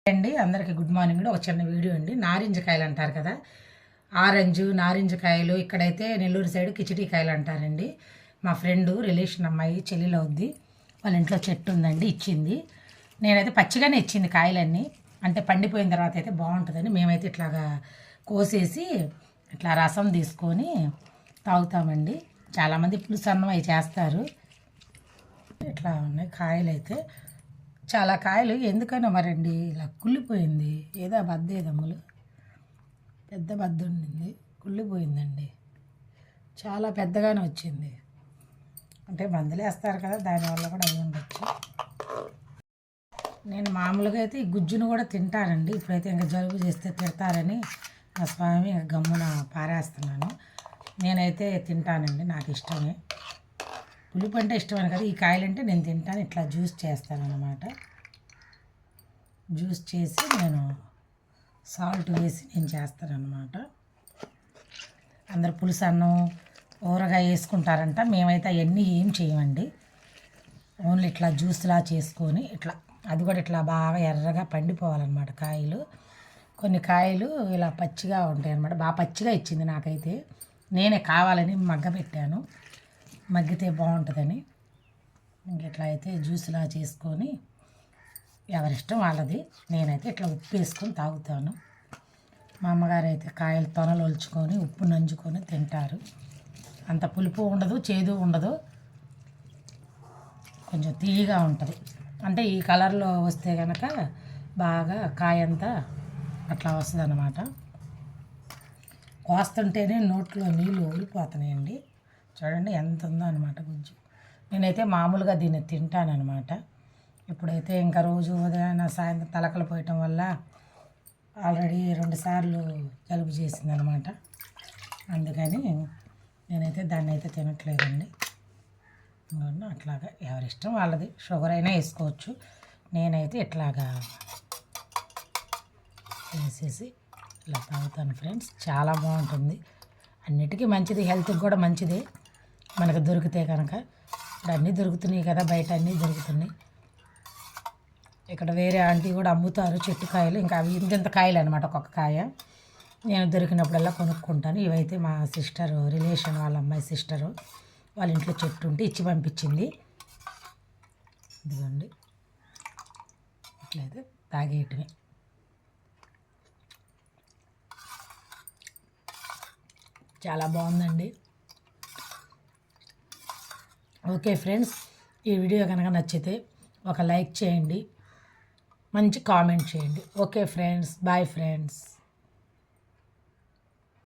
అండి అందరికీ good morning. ఒక చిన్న వీడియో అండి. నారింజ కాయలు అంటారు కదా, ఆరెంజ్ నారింజ కాయలు. ఇక్కడైతే నెల్లూరు సైడ్ కిచిడి కాయలు అంటారండి. మా ఫ్రెండ్ రిలేషన్ అమ్మాయి చెల్లెలు అవుద్ది, వాళ్ళ ఇంట్లో చెట్టు ఉందండి, ఇచ్చింది. నేనైతే పచ్చిగానే ఇచ్చింది కాయలన్నీ, అంటే పండిపోయిన తర్వాత అయితే బాగుంటుందని మేమైతే ఇట్లాగా కోసేసి ఇట్లా రసం తీసుకొని తాగుతామండి. చాలామంది పులుసు అన్నం అవి చేస్తారు. ఇట్లా ఉన్నాయి కాయలు అయితే. చాలా కాయలు ఎందుకైనా మరండి ఇలా కుళ్ళిపోయింది. ఏదో బద్దేదమ్ములు పెద్ద బద్ద ఉండింది, కుళ్ళిపోయిందండి. చాలా పెద్దగానే వచ్చింది. అంటే మందులు వేస్తారు కదా, దానివల్ల కూడా అవి ఉండొచ్చు. నేను మామూలుగా అయితే ఈ గుజ్జును కూడా తింటానండి. ఇప్పుడైతే ఇంకా జలుబు చేస్తే తిడతారని మా స్వామి గమ్మున పారేస్తున్నాను. నేనైతే తింటానండి, నాకు ఇష్టమే. పులుపు అంటే ఇష్టమని కదా, ఈ కాయలంటే నేను తింటాను. ఇట్లా జ్యూస్ చేస్తాను అన్నమాట. జ్యూస్ చేసి నేను సాల్ట్ వేసి నేను చేస్తాను అన్నమాట. అందరు పులుసు అన్నం ఊరగాయ వేసుకుంటారంట, మేమైతే అవన్నీ ఏం చేయమండి. ఓన్లీ ఇట్లా జ్యూస్లా చేసుకొని ఇట్లా, అది కూడా ఇట్లా బాగా ఎర్రగా పండిపోవాలన్నమాట కాయలు. కొన్ని కాయలు ఇలా పచ్చిగా ఉంటాయి అన్నమాట. బాగా పచ్చిగా ఇచ్చింది నాకైతే. నేనే కావాలని మగ్గ పెట్టాను, మగ్గితే బాగుంటుందని. ఇంకెట్లా అయితే జ్యూస్లా చేసుకొని ఎవరిష్టం వాళ్ళది. నేనైతే ఇట్లా ఉప్పు వేసుకొని తాగుతాను. మా అమ్మగారు అయితే కాయలు తొనలు ఒలుచుకొని ఉప్పు నంజుకొని తింటారు. అంత పులుపు ఉండదు, చేదు ఉండదు, కొంచెం తీయగా ఉంటుంది. అంటే ఈ కలర్లో వస్తే కనుక బాగా కాయంతా అట్లా వస్తుంది అన్నమాట. కోస్తుంటేనే నోట్లో నీళ్ళు ఊరిపోతున్నాయండి. చూడండి ఎంత ఉందో అనమాట గుజ్జు. నేనైతే మామూలుగా దీన్ని తింటానమాట. ఇప్పుడైతే ఇంకా రోజు ఉదయం సాయంత్రం తలకలు పోయటం వల్ల ఆల్రెడీ 2 సార్లు జలుబు చేసిందనమాట. అందుకని నేనైతే దాన్ని అయితే తినట్లేదండి. అట్లాగా ఎవరిష్టం వాళ్ళది. షుగర్ అయినా వేసుకోవచ్చు. నేనైతే ఇట్లాగా వేసేసి ఇలా తాగుతాను ఫ్రెండ్స్. చాలా బాగుంటుంది, అన్నిటికీ మంచిది, హెల్త్కి కూడా మంచిది మనకు దొరికితే కనుక. ఇప్పుడు అన్నీ దొరుకుతున్నాయి కదా, బయట అన్నీ దొరుకుతున్నాయి. ఇక్కడ వేరే ఆంటీ కూడా అమ్ముతారు చెట్టు కాయలు. ఇంకా అవి ఇంత కాయలు అనమాట, ఒక్కొక్క కాయ. నేను దొరికినప్పుడల్లా కొనుక్కుంటాను. ఇవైతే మా సిస్టరు, రిలేషన్ వాళ్ళ అమ్మాయి సిస్టరు, వాళ్ళ ఇంట్లో చెట్టు ఉంటే ఇచ్చి పంపించింది. ఇదిగోండి, ఇట్లయితే తాగేయటమే. చాలా బాగుందండి. ఓకే ఫ్రెండ్స్, ఈ వీడియో కనుక నచ్చితే ఒక లైక్ చేయండి, మంచి కామెంట్ చేయండి. Okay friends, bye friends.